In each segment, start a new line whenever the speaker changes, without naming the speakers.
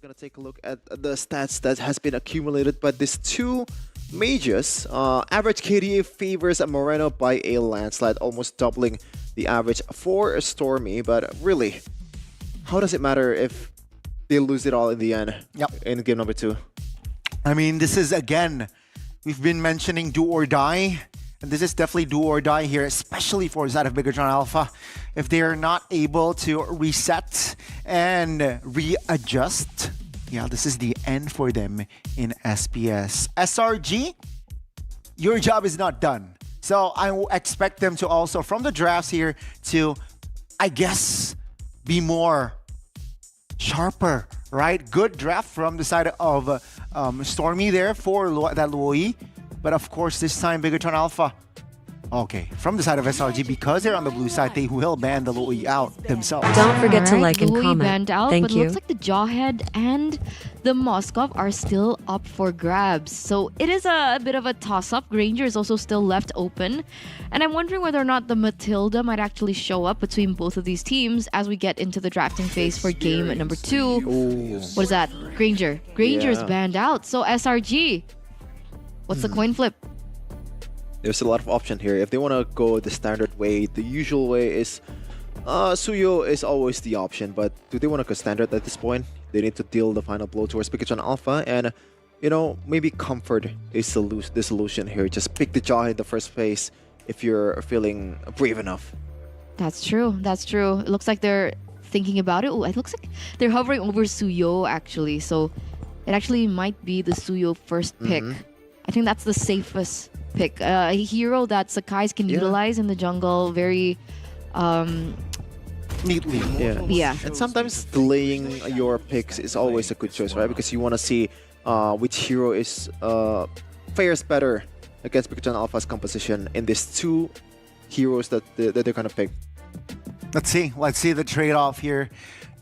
gonna take a look at the stats that has been accumulated by these two mages. Average KDA favors Moreno by a landslide, almost doubling the average for Stormy. But really, how does it matter if they lose it all in the end? In game number 2.
I mean, this is again, we've been mentioning do or die. And this is definitely do or die here, especially for side of bigetron Alpha. If they are not able to reset and readjust, yeah, this is the end for them in SPS. SRG, your job is not done. So I expect them to also, from the drafts here, to, I guess, be more sharper, right? Good draft from the side of Stormy there for that Luoi. But of course, this time, bigetron Alpha, okay, from the side of SRG, because they're on the blue side, they will ban the Luoi out themselves.
Don't forget to like and
Luoi
comment.
banned out,
Thank
but
you.
looks like the Jawhead and the Moskov are still up for grabs. So it is a bit of a toss-up. Granger is also still left open. And I'm wondering whether or not the Matilda might actually show up between both of these teams as we get into the drafting phase for game number 2.
Ooh.
What is that? Granger. Granger's
Yeah.
banned out. So SRG, what's the coin flip?
There's a lot of option here. If they want to go the standard way, the usual way is Suyo is always the option. But do they want to go standard at this point? They need to deal the final blow towards bigetron Alpha, and you know, maybe comfort is the solution here. Just pick the jaw in the first phase if you're feeling brave enough.
That's true. That's true. It looks like they're thinking about it. Oh, it looks like they're hovering over Suyo actually. So it actually might be the Suyo first pick. I think that's the safest pick. A hero that Sakai's can utilize in the jungle very
Neatly.
yeah.
And sometimes delaying your picks is always a good choice, right? Because you want to see which hero is fares better against bigetron Alpha's composition in these two heroes that they're gonna pick.
Let's see the trade-off here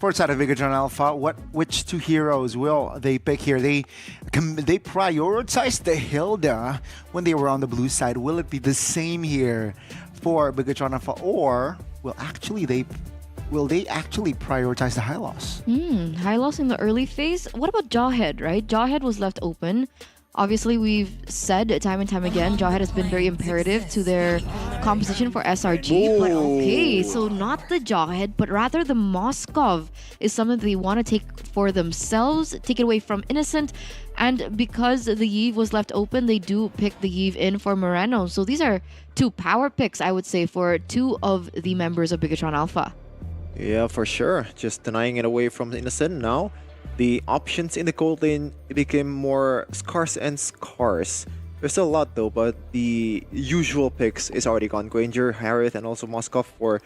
for side of bigetron Alpha. Which two heroes will they pick here? They prioritized the Hilda when they were on the blue side. Will it be the same here for bigetron Alpha, or will they actually prioritize the Hylos?
High loss in the early phase. What about Jawhead, right? Jawhead was left open. Obviously, we've said time and time again, Jawhead has been very imperative to their composition for SRG. But okay, so not the Jawhead, but rather the Moskov is something they want to take for themselves, take it away from Innocent. And because the Yve was left open, they do pick the Yve in for Moreno. So these are two power picks, I would say, for two of the members of bigetron Alpha.
Yeah, for sure. Just denying it away from the Innocent now. The options in the gold lane became more scarce and scarce. There's still a lot though, but the usual picks is already gone. Granger, Harith, and also Moskov for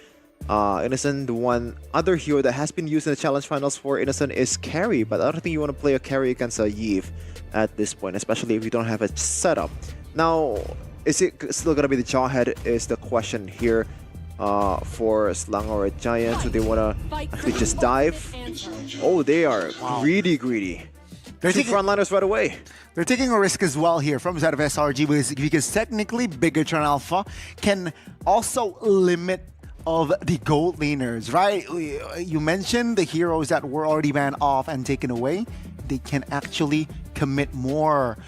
Innocent. The one other hero that has been used in the challenge finals for Innocent is carry, but I don't think you want to play a carry against a Yve at this point, especially if you don't have a setup. Now, is it still gonna be the Jawhead is the question here. For Selangor Giants, do they want to actually just dive? Oh, they are greedy.
They're
Two
taking
frontliners right away.
They're taking a risk as well here from the side of SRG because technically bigetron Alpha can also limit of the gold laners, right? You mentioned the heroes that were already banned off and taken away. They can actually commit more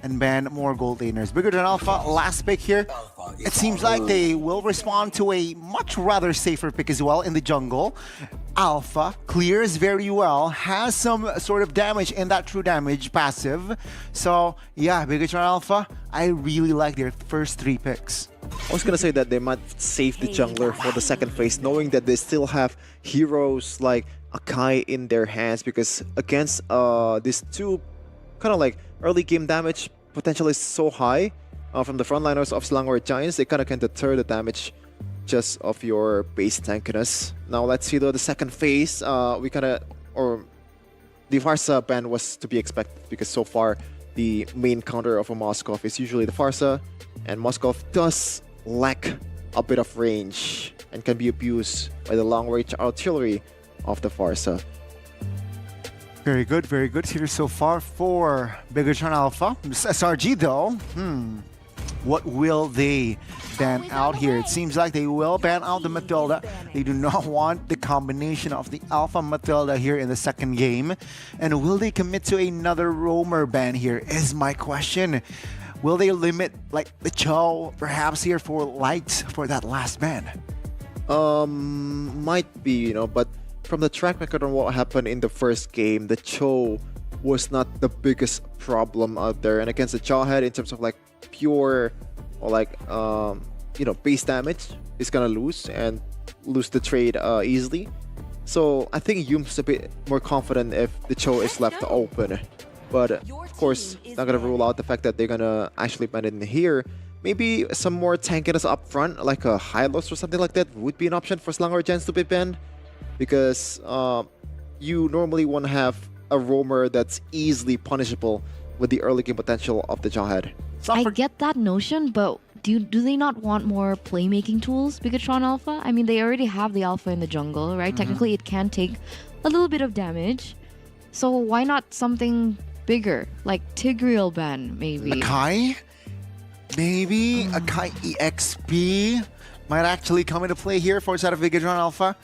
and ban more gold laners. bigetron Alpha, last pick here. It seems like they will respond to a much rather safer pick as well in the jungle. Alpha clears very well, has some sort of damage in that true damage passive. So yeah, bigetron Alpha, I really like their first 3 picks.
I was gonna say that they might save the jungler for the second phase, knowing that they still have heroes like Akai in their hands, because against these two kind of like early game damage potential is so high from the frontliners of Selangor Giants, they kind of can deter the damage just of your base tankiness. Now let's see though the second phase. The Farsa ban was to be expected because so far the main counter of a Moskov is usually the Farsa, and Moskov does lack a bit of range and can be abused by the long-range artillery of the Farsa.
Very good here so far for bigetron Alpha. SRG though, What will they ban out here? It seems like they will ban out the Matilda. They do not want the combination of the Alpha Matilda here in the second game. And will they commit to another roamer ban here is my question. Will they limit like the Cho perhaps here for lights for that last ban?
Might be, but from the track record on what happened in the first game, the Cho was not the biggest problem out there. And against the Jawhead, in terms of like pure or like base damage, is gonna lose and lose the trade easily. So I think Yum's a bit more confident if the Cho is left open. But of course, not gonna rule out the fact that they're gonna actually ban it in here. Maybe some more tankiness up front, like a high loss or something like that, would be an option for Selangor Gens to be banned. Because you normally want to have a roamer that's easily punishable with the early game potential of the Jawhead.
I get that notion, but do they not want more playmaking tools, Bigetron Alpha? I mean, they already have the Alpha in the jungle, right? Technically, it can take a little bit of damage. So why not something bigger, like Tigreal ban, maybe?
Akai? Maybe Akai EXP might actually come into play here for side of Bigetron Alpha.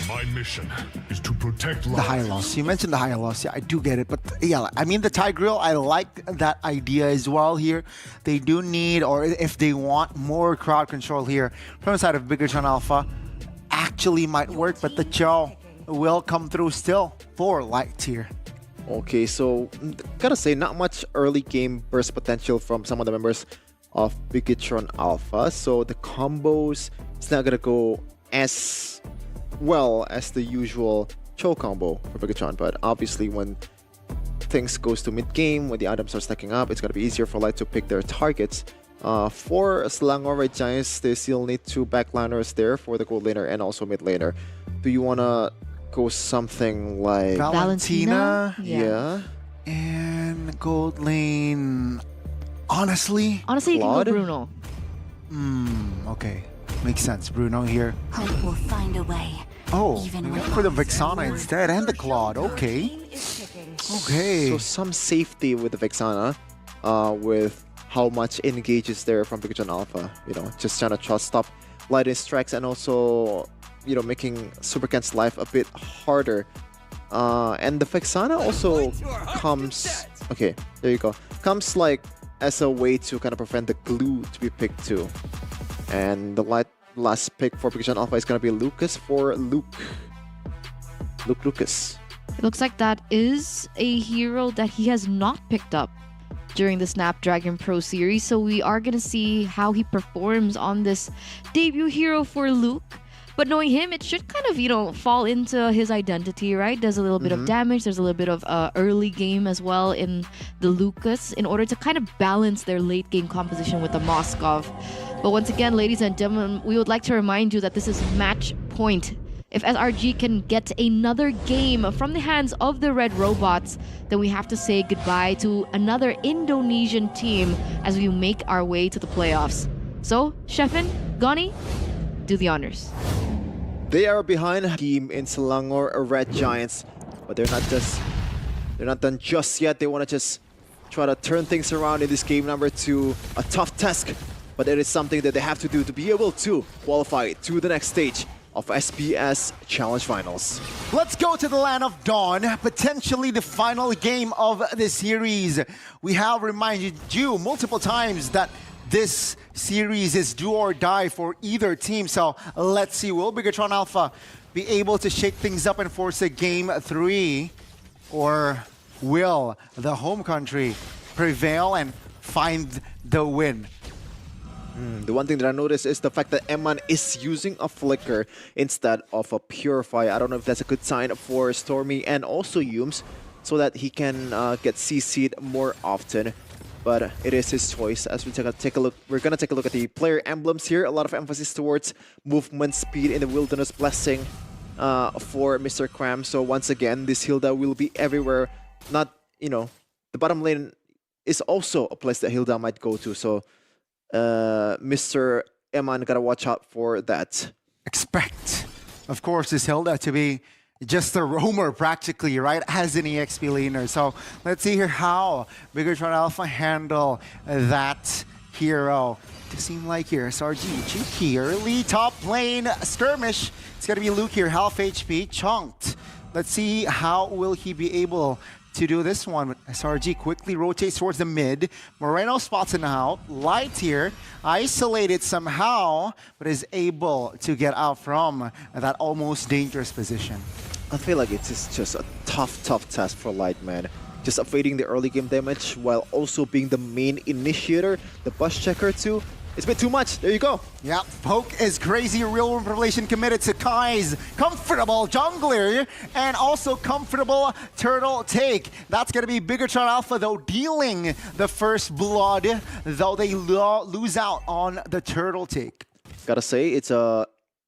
My mission is to protect
The
life.
high loss. You mentioned the high loss. Yeah, I do get it. But yeah, I mean, the Tigreal, I like that idea as well here. They do need, or if they want more crowd control here from the side of Bigetron Alpha, actually might work. But the Cho will come through still for light here.
Okay, so gotta say, not much early game burst potential from some of the members of Bigetron Alpha. So the combos, it's not gonna go as well as the usual Cho combo for Bigetron. But obviously, when things goes to mid game, when the items are stacking up, it's gonna be easier for Light to pick their targets. For Selangor Giants, they still need two backliners there for the gold laner and also mid laner. Do you wanna go something like
Valentina?
Yeah.
And gold lane. Honestly,
Honestly, you can
Claude?
go Bruno.
okay. Makes sense. Bruno here.
Hope will find a way.
Oh,
Even
we went
with
for the
odds.
Vexana instead and the Claude. Okay. Okay.
So some safety with the Vexana, with how much engages there from Bigetron Alpha. Just trying to stop Light strikes and also, making Supercan's life a bit harder. And the Vexana also comes. Okay, there you go. Comes like as a way to kind of prevent the glue to be picked too. And the last pick for Bigetron Alpha is gonna be Lucas for Luke Lucas.
It looks like that is a hero that he has not picked up during the Snapdragon Pro Series. So we are going to see how he performs on this debut hero for Luke. But knowing him, it should kind of, fall into his identity, right? There's a little bit of damage. There's a little bit of early game as well in the Lucas in order to kind of balance their late game composition with the Moskov. But once again, ladies and gentlemen, we would like to remind you that this is match point. If SRG can get another game from the hands of the Red Robots, then we have to say goodbye to another Indonesian team as we make our way to the playoffs. So, Sheffin, Gani, do the honors.
They are behind a team in Selangor Red Giants, but they're not done just yet. They want to just try to turn things around in this game number 2. A tough task, but it is something that they have to do to be able to qualify to the next stage of SBS Challenge Finals.
Let's go to the land of dawn, potentially the final game of the series. We have reminded you multiple times that this series is do or die for either team. So let's see, will Bigetron Alpha be able to shake things up and force a game 3? Or will the home country prevail and find the win?
The one thing that I noticed is the fact that Eman is using a Flicker instead of a Purify. I don't know if that's a good sign for Stormy and also Yums, so that he can get CC'd more often. But it is his choice. As we take a look, we're gonna take a look at the player emblems here. A lot of emphasis towards movement speed in the Wilderness Blessing for Mr. Cram. So once again, this Hilda will be everywhere. Not, the bottom lane is also a place that Hilda might go to. So Mr. Eman gotta watch out for that.
Expect, of course, this Hilda to be just a roamer practically, right, as an EXP laner. So let's see here how Bigetron Alpha handle that hero. To seem like here, SRG cheeky early top lane skirmish. It's gonna be Luke here, half HP, chunked. Let's see how will he be able to do this one. SRG quickly rotates towards the mid. Moreno spots him out. Light here, isolated somehow, but is able to get out from that almost dangerous position.
I feel like it is just a tough task for Light, man. Just evading the early game damage while also being the main initiator, the bus checker too. It's been too much. There you go.
Yeah, Poke is crazy. Real revelation committed to Kai's comfortable jungler and also comfortable turtle take. That's going to be Bigetron Alpha, though, dealing the first blood, though they lose out on the turtle take.
Gotta say, it's a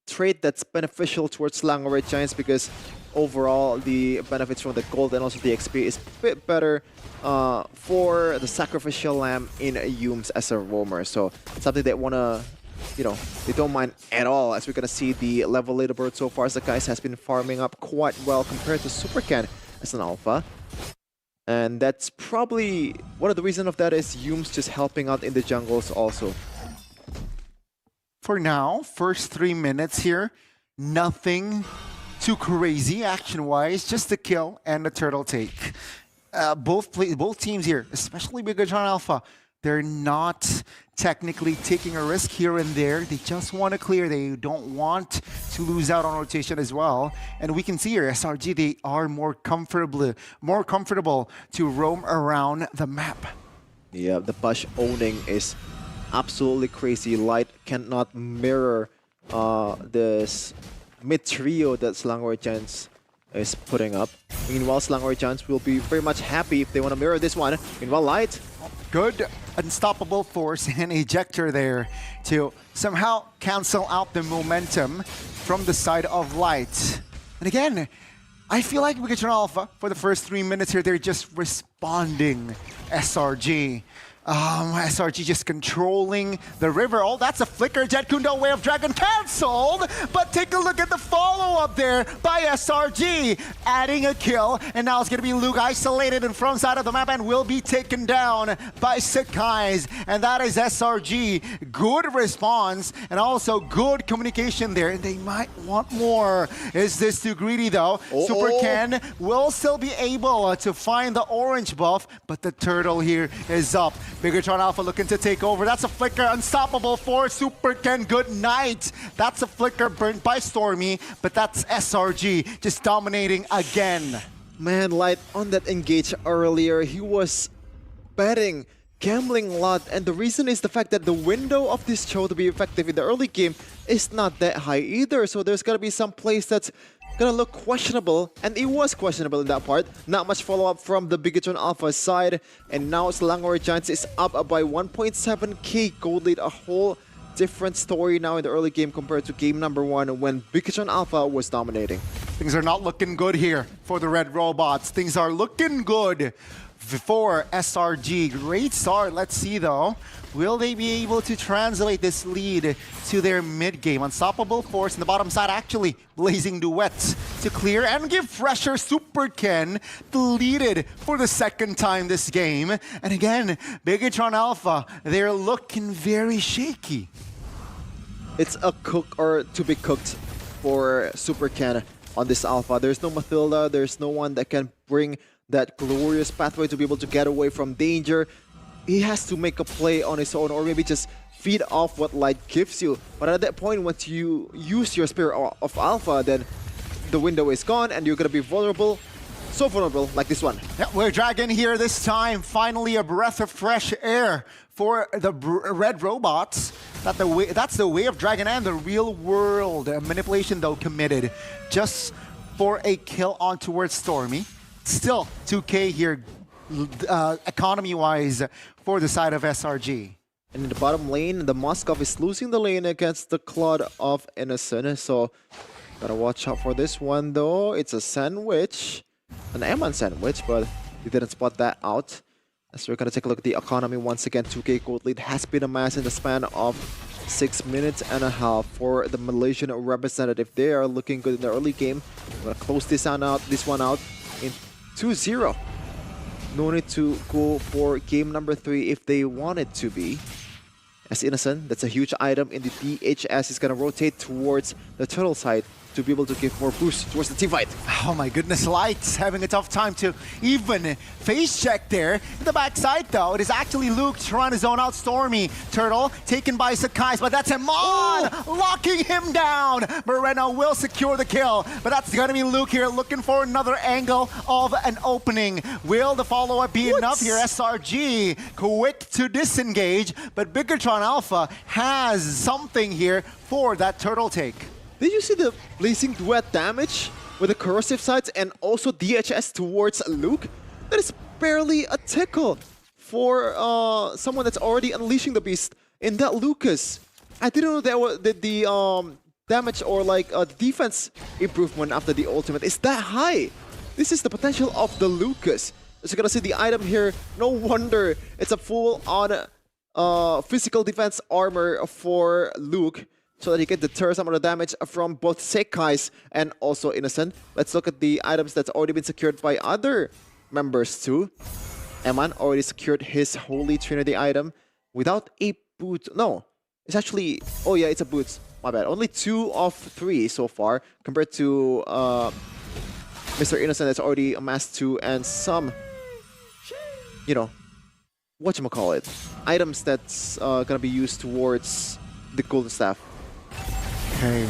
trait that's beneficial towards Selangor Giants because overall the benefits from the gold and also the XP is a bit better for the sacrificial lamb in Yume's as a roamer. So it's something they wanna, you know, they don't mind at all. As we're gonna see the level leaderboard so far, Zakai's has been farming up quite well compared to Supercan as an alpha. And that's probably one of the reasons of that is Yume's just helping out in the jungles also.
For now, first 3 minutes here, nothing too crazy action-wise, just the kill and the turtle take. Both teams here, especially Bigetron Alpha, they're not technically taking a risk here and there. They just want to clear. They don't want to lose out on rotation as well. And we can see here, SRG, they are more comfortable to roam around the map.
Yeah, the Bush owning is absolutely crazy. Light cannot mirror this mid trio that Selangor Giants is putting up. Meanwhile, Selangor Giants will be very much happy if they want to mirror this one. Meanwhile, Light.
Good unstoppable force and ejector there to somehow cancel out the momentum from the side of Light. And again, I feel like Bigetron Alpha, for the first 3 minutes here, they're just responding SRG. SRG just controlling the river. Oh, that's a flicker. Jet Kundo Way of Dragon cancelled. But take a look at the follow-up there by SRG. Adding a kill. And now it's going to be Luke isolated in front side of the map and will be taken down by Sakai's. And that is SRG. Good response and also good communication there. And they might want more. Is this too greedy though? Super Ken will still be able to find the orange buff. But the turtle here is up. Bigetron Alpha looking to take over. That's a flicker. Unstoppable for Super Ken. Good night. That's a flicker burnt by Stormy. But that's SRG just dominating again.
Man, Light on that engage earlier, he was betting, gambling a lot. And the reason is the fact that the window of this show to be effective in the early game is not that high either. So there's going to be some plays that's gonna look questionable, and it was questionable in that part. Not much follow-up from the Bigetron Alpha side, and now Selangor Giants is up by 1.7k gold lead. A whole different story now in the early game compared to game number 1 when Bigetron Alpha was dominating.
Things are not looking good here for the Red Robots. Things are looking good for SRG. Great start. Let's see though. Will they be able to translate this lead to their mid-game? Unstoppable force in the bottom side, actually blazing duets to clear and give pressure. Super Ken deleted for the second time this game. And again, Bigetron Alpha, they're looking very shaky.
It's a cook or to be cooked for Super Ken on this Alpha. There's no Mathilda, there's no one that can bring that glorious pathway to be able to get away from danger. He has to make a play on his own or maybe just feed off what Light gives you. But at that point, once you use your Spirit of Alpha, then the window is gone and you're going to be vulnerable. So vulnerable, like this one.
Yeah, we're Dragon here this time. Finally, a breath of fresh air for the Red Robots. That's the way of Dragon and the real world. Manipulation, though, committed just for a kill on towards Stormy. Still 2k here, economy-wise, for the side of SRG.
And in the bottom lane, the Moskov is losing the lane against the Cloud of Innocent. So, gotta watch out for this one, though. It's a sandwich. An Amon sandwich, but he didn't spot that out. So we're gonna take a look at the economy once again. 2k gold lead has been amassed in the span of 6 minutes and a half for the Malaysian representative. They are looking good in the early game. We're gonna close this one out in 2-0. No need to go for game number 3 if they wanted to be. as Innocent. That's a huge item in the DHS. He's gonna rotate towards the turtle side to be able to give more boost towards the team fight.
Oh my goodness, Lights having a tough time to even face check there. In the backside though, it is actually Luke trying to zone out Stormy. Turtle taken by Sakai's, but that's Amon locking him down. Moreno will secure the kill, but that's gonna be Luke here looking for another angle of an opening. Will the follow-up be enough here? SRG quick to disengage, but Bigetron Alpha has something here for that turtle take.
Did you see the blazing duet damage with the corrosive sides and also DHS towards Luke? That is barely a tickle for someone that's already unleashing the beast in that Lucas. I didn't know that the damage or like defense improvement after the ultimate is that high. This is the potential of the Lucas. As you're gonna see the item here, no wonder it's a full-on physical defense armor for Luke, so that he can deter some of the damage from both Sekai's and also Innocent. Let's look at the items that's already been secured by other members too. Eman already secured his Holy Trinity item without a boot. No, it's actually, oh yeah, it's a boot. My bad. Only 2 of 3 so far compared to Mr. Innocent that's already amassed 2 and some, you know, whatchamacallit, items that's gonna be used towards the Golden Staff.
Okay.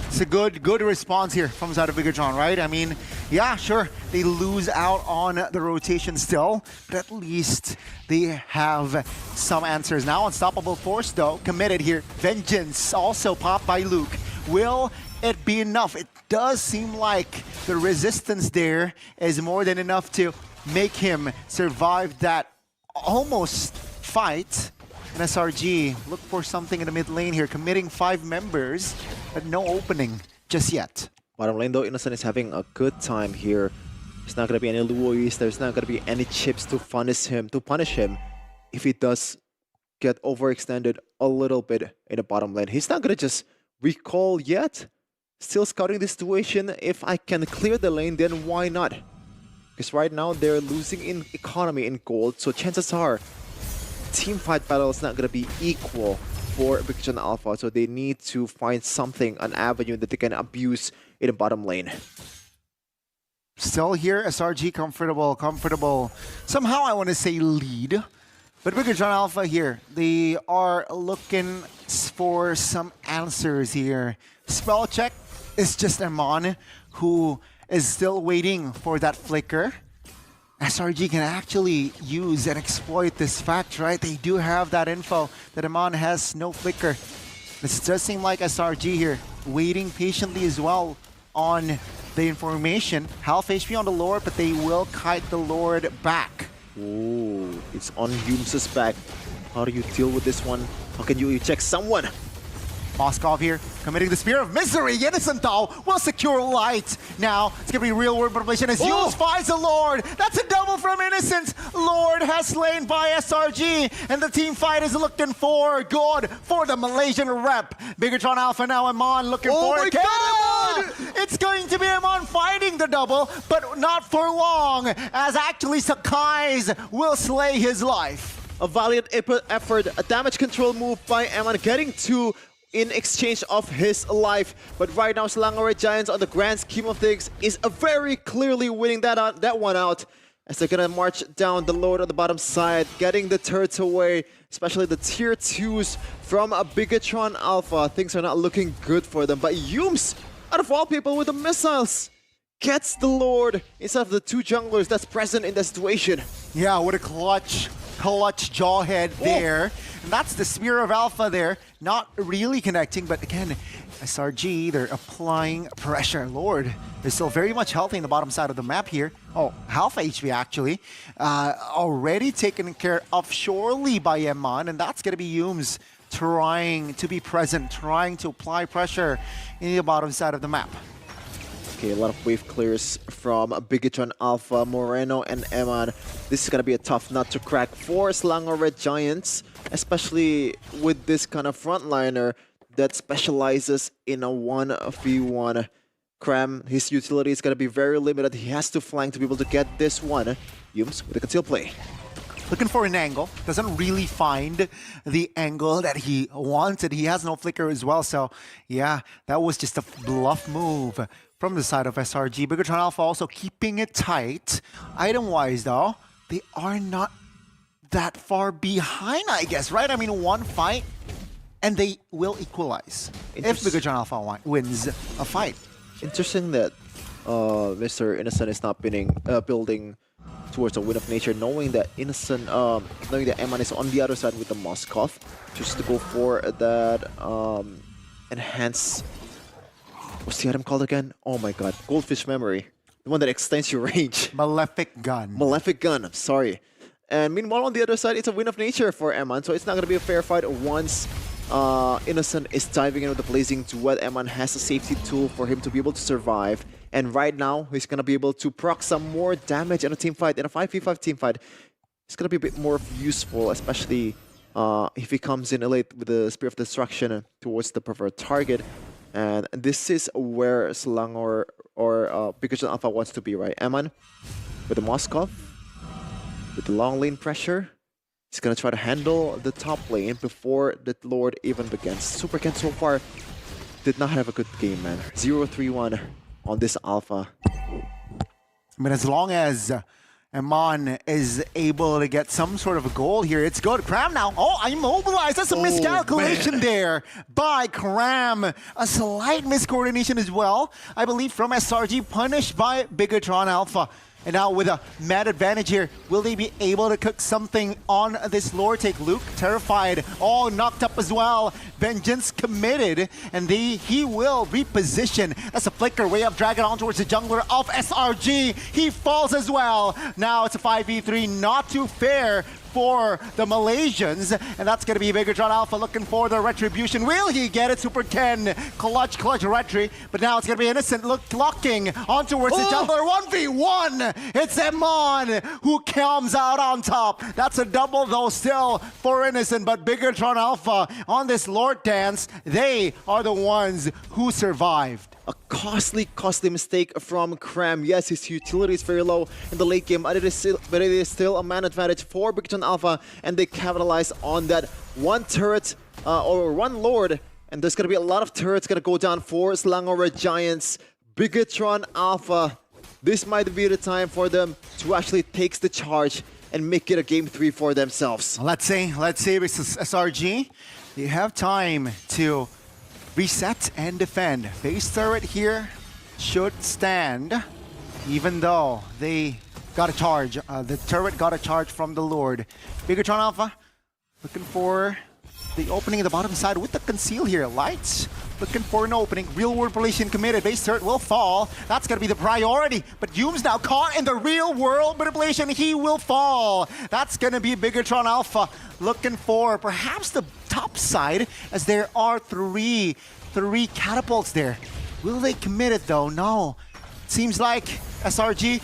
It's a good response here from side of Bigetron, right? I mean, yeah, sure, they lose out on the rotation still, but at least they have some answers. Now, Unstoppable Force, though, committed here. Vengeance also popped by Luke. Will it be enough? It does seem like the resistance there is more than enough to make him survive that almost fight. And SRG look for something in the mid lane here, committing 5 members, but no opening just yet.
Bottom lane though, Innocent is having a good time here. There's not gonna be any Luois, there's not gonna be any chips to punish him if he does get overextended a little bit in the bottom lane. He's not gonna just recall yet. Still scouting the situation. If I can clear the lane, then why not? Because right now they're losing in economy in gold, so chances are team fight battle is not going to be equal for Bigetron Alpha, so they need to find something, an avenue that they can abuse in the bottom lane.
Still here, SRG comfortable. Somehow I want to say lead, but Bigetron Alpha here, they are looking for some answers here. Spell check is just Amon, who is still waiting for that flicker. SRG can actually use and exploit this fact, right? They do have that info that Amon has no flicker. This does seem like SRG here, waiting patiently as well on the information. Half HP on the Lord, but they will kite the Lord back.
Ooh, it's on Humes' back. How do you deal with this one? How can you eject someone?
Moskov here, committing the Spear of Misery. Innocent though will secure Light. Now, it's gonna be real world manipulation as Humes finds the Lord. That's a double from Innocent. Lord has slain by SRG, and the team fight is looking for good for the Malaysian rep. Bigetron Alpha now, Amon looking for it. It's going to be Amon finding the double, but not for long, as actually Sakai's will slay his life.
A valiant effort, a damage control move by Eman, getting 2 in exchange of his life. But right now, Selangor Giants, on the grand scheme of things, is very clearly winning that one out, as they're gonna march down the Lord on the bottom side, getting the turrets away, especially the tier 2s from a Bigetron Alpha. Things are not looking good for them, but Humes, out of all people with the missiles, gets the Lord instead of the 2 junglers that's present in the situation.
Yeah, what a clutch jawhead there. And that's the Spear of Alpha there. Not really connecting, but again, SRG, they're applying pressure. Lord is still very much healthy in the bottom side of the map here. Oh, half HP actually. Already taken care of surely by Eman, and that's going to be Humes trying to be present, trying to apply pressure in the bottom side of the map.
Okay, a lot of wave clears from Bigetron Alpha, Moreno, and Eman. This is going to be a tough nut to crack for Selangor Red Giants, especially with this kind of frontliner that specializes in a 1v1. Cram, his utility is going to be very limited. He has to flank to be able to get this one. Humes with a conceal play.
Looking for an angle. Doesn't really find the angle that he wanted. He has no flicker as well. So, yeah, that was just a bluff move from the side of SRG. Bigetron Alpha also keeping it tight. Item-wise, though, they are not that far behind, I guess, right? I mean, one fight, and they will equalize if Bigetron Alpha wins a fight.
Interesting that Mr. Innocent is not building towards a win of nature, knowing that knowing that Eman is on the other side with the Moskov, just to go for that enhance. What's the item called again? Oh my god, Goldfish Memory, the one that extends your range.
Malefic Gun.
Malefic Gun. I'm sorry. And meanwhile, on the other side, it's a win of nature for Eman, so it's not going to be a fair fight once Innocent is diving in with the Blazing Duet. Eman has a safety tool for him to be able to survive. And right now, he's going to be able to proc some more damage in a team fight. In a 5v5 team fight, it's going to be a bit more useful, especially if he comes in late with the Spear of Destruction towards the preferred target. And this is where Selangor or Bigetron Alpha wants to be, right? Eman with the Moskov. With the long lane pressure, he's gonna try to handle the top lane before the Lord even begins. Super Ken so far did not have a good game, man. 0-3-1 on this alpha.
But as long as Eman is able to get some sort of a goal here, it's good. Cram now. Oh, immobilized. That's a miscalculation there by Cram. A slight miscoordination as well, I believe, from SRG, punished by Bigetron Alpha. And now with a mad advantage here, will they be able to cook something on this lore take? Luke, terrified, all knocked up as well. Vengeance committed, and he will reposition. That's a flicker way up, drag it on towards the jungler of SRG. He falls as well. Now it's a 5v3, not too fair for the Malaysians, and that's going to be Bigetron Alpha looking for the retribution. Will he get it? Super Ken, clutch retri, but now it's going to be Innocent locking on towards the jungler. 1v1, it's Eman who comes out on top. That's a double though still for Innocent, but Bigetron Alpha on this Lord dance, they are the ones who survived.
A costly mistake from Cram. Yes, his utility is very low in the late game, but it is still a man advantage for Bigetron Alpha, and they capitalize on that one turret or one Lord, and there's going to be a lot of turrets going to go down for Selangor Giants. Bigetron Alpha, this might be the time for them to actually take the charge and make it a game 3 for themselves.
Let's say it's SRG, you have time to reset and defend. Base turret here should stand, even though they got a charge. The turret got a charge from the Lord. Bigetron Alpha looking for the opening in the bottom side with the conceal here. Lights looking for an opening. Real world manipulation committed. Base turret will fall. That's going to be the priority. But Hume's now caught in the real world manipulation. He will fall. That's going to be Bigetron Alpha looking for perhaps the top side, as there are three catapults there. Will they commit it though? No. Seems like SRG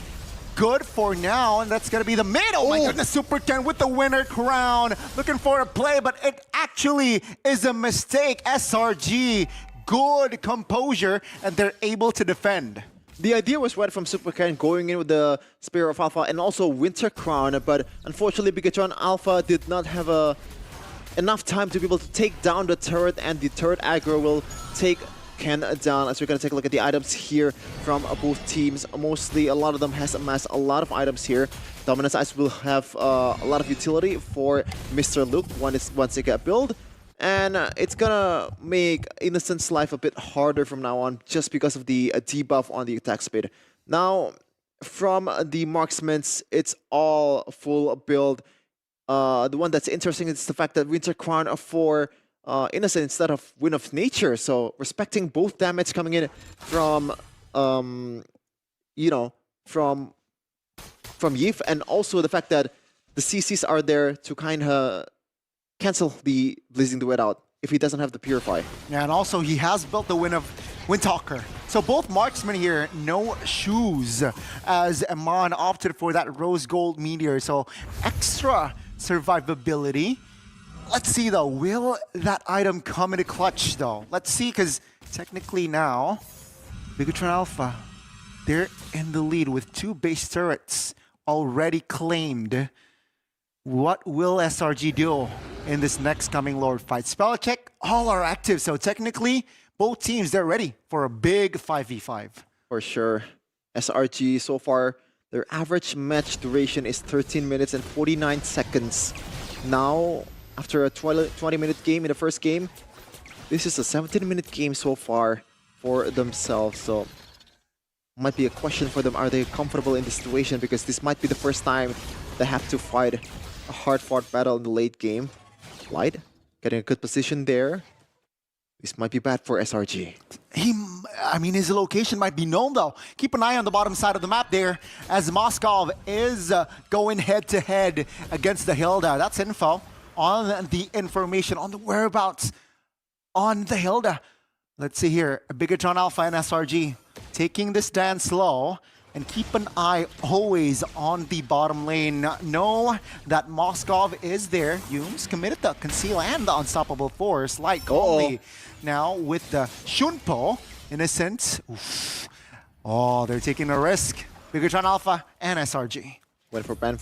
good for now, and that's gonna be the mid. Oh my goodness, Super Ken with the winner crown. Looking for a play, but it actually is a mistake. SRG, good composure, and they're able to defend.
The idea was right from Super Ken going in with the Spear of Alpha and also Winter Crown, but unfortunately Bigetron Alpha did not have enough time to be able to take down the turret, and the turret aggro will take Ken down. As we're going to take a look at the items here from both teams. Mostly, a lot of them has amassed a lot of items here. Dominance Ice will have a lot of utility for Mr. Luke once they get built. And it's gonna make Innocent's life a bit harder from now on, just because of the debuff on the attack speed. Now, from the marksmans, it's all full build. The one that's interesting is the fact that Winter Crown for Innocent instead of Wind of Nature. So respecting both damage coming in from from Yif, and also the fact that the CCs are there to kind of cancel the Blazing Duet out if he doesn't have the Purify.
Yeah, and also he has built the Windtalker. So both marksmen here, no shoes, as Eman opted for that Rose Gold Meteor. So extra survivability. Let's see though, will that item come into clutch though? Let's see, because technically now, Bigetron Alpha, they're in the lead with 2 base turrets already claimed. What will SRG do in this next coming Lord fight? Spell check, all are active. So technically, both teams, they're ready for a big 5v5.
For sure. SRG so far, their average match duration is 13 minutes and 49 seconds. Now, after a 20-minute game in the first game, this is a 17-minute game so far for themselves. So, might be a question for them. Are they comfortable in this situation? Because this might be the first time they have to fight a hard-fought battle in the late game. tlid getting a good position there. This might be bad for SRG.
His location might be known though. Keep an eye on the bottom side of the map there as Moskov is going head-to-head against the Hilda. That's info on the information, on the whereabouts on the Hilda. Let's see here, Bigetron Alpha and SRG taking this dance slow. And keep an eye always on the bottom lane. Know that Moskov is there. Yumes committed the conceal and the unstoppable force like only. Now with the Shunpo, innocent. Oof. Oh, they're taking a risk. Bigetron Alpha and SRG.
Went for Pan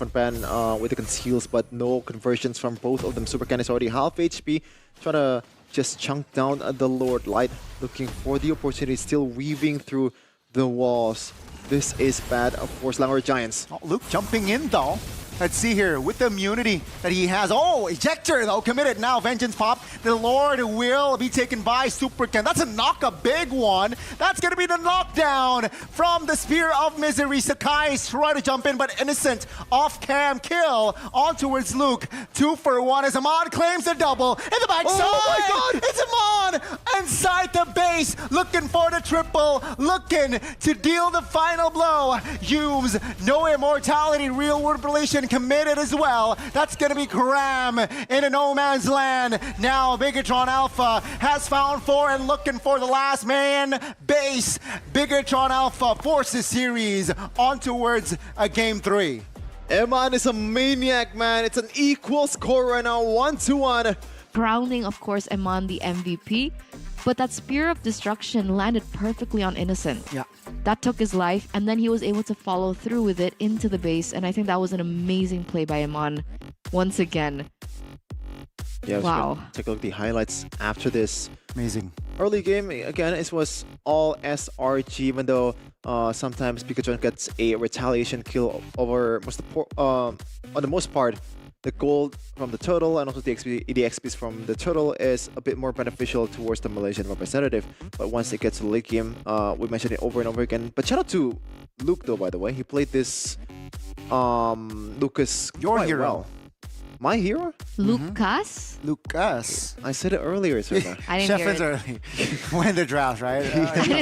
with the conceals, but no conversions from both of them. Supercan is already half HP. Trying to just chunk down the Lord. tlid looking for the opportunity, still weaving through the walls. This is bad for Selangor Giants.
Oh, Luke jumping in though. Let's see here with the immunity that he has. Oh, ejector though, committed now. Vengeance pop. The Lord will be taken by Supercan. That's a knock, a big one. That's going to be the knockdown from the Spear of Misery. Sakai is trying to jump in, but innocent off-cam kill on towards Luke. 2 for 1 as Amon claims the double. In the backside!
Oh my God!
It's Amon inside the base, looking for the triple, looking to deal the final blow. Yumes, no immortality, real world relation committed as well. That's going to be Cram in a no man's land. Now Bigetron Alpha has found 4 and looking for the last man base. Bigetron Alpha forces series on towards a game 3.
Eman is a maniac, man. It's an equal score right now, 1-1.
Grounding, of course, Eman the MVP. But that Spear of Destruction landed perfectly on Innocent.
Yeah.
That took his life, and then he was able to follow through with it into the base, and I think that was an amazing play by Eman once again.
Yeah,
wow.
Take a look at the highlights after this.
Amazing.
Early game, again, it was all SRG, even though sometimes Bigetron gets a retaliation kill over on the most part. The gold from the turtle and also the XPs from the turtle is a bit more beneficial towards the Malaysian representative. But once it gets to the late game, we mentioned it over and over again. But shout out to Luke though, by the way. He played this Lucas
Your
quite
hero.
Well. My hero?
Lucas?
Lucas.
I said it earlier, Serna.
I didn't hear
Chef is
it.
early. When the draft, right?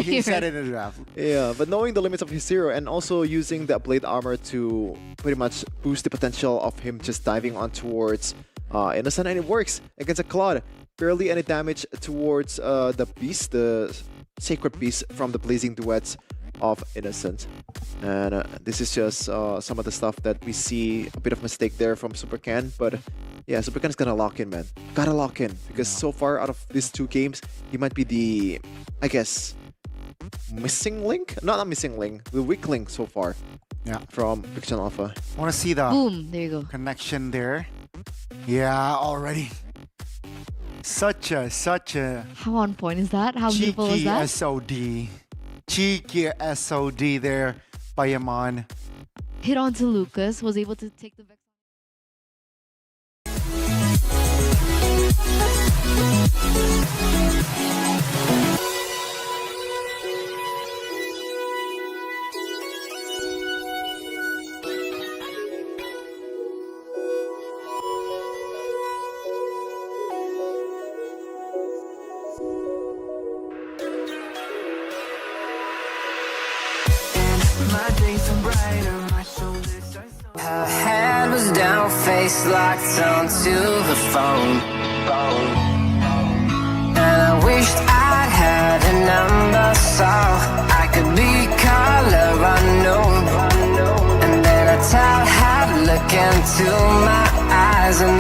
He said it in the draft.
Yeah, but knowing the limits of his hero and also using that blade armor to pretty much boost the potential of him just diving on towards Innocent, and it works against a Claude. Barely any damage towards the beast, the sacred beast from the blazing duets of Innocent. And this is just some of the stuff that we see, a bit of mistake there from Supercan, but yeah, Supercan is gonna lock in, man. Gotta lock in, because so far out of these 2 games, he might be the, I guess, missing link? No, not missing link, the weak link so far.
Yeah.
From Bigetron Alpha.
I want to see the
Boom, there you go.
connection there. Yeah, already. Such a
How on point is that? How beautiful is
cheeky
that?
SOD. Cheeky SOD there by Yaman.
Hit onto Lucas, was able to take the...
Her head was down, face locked onto the phone. And I wished I'd had a number so I could be color unknown. And then I tell her, look into my eyes and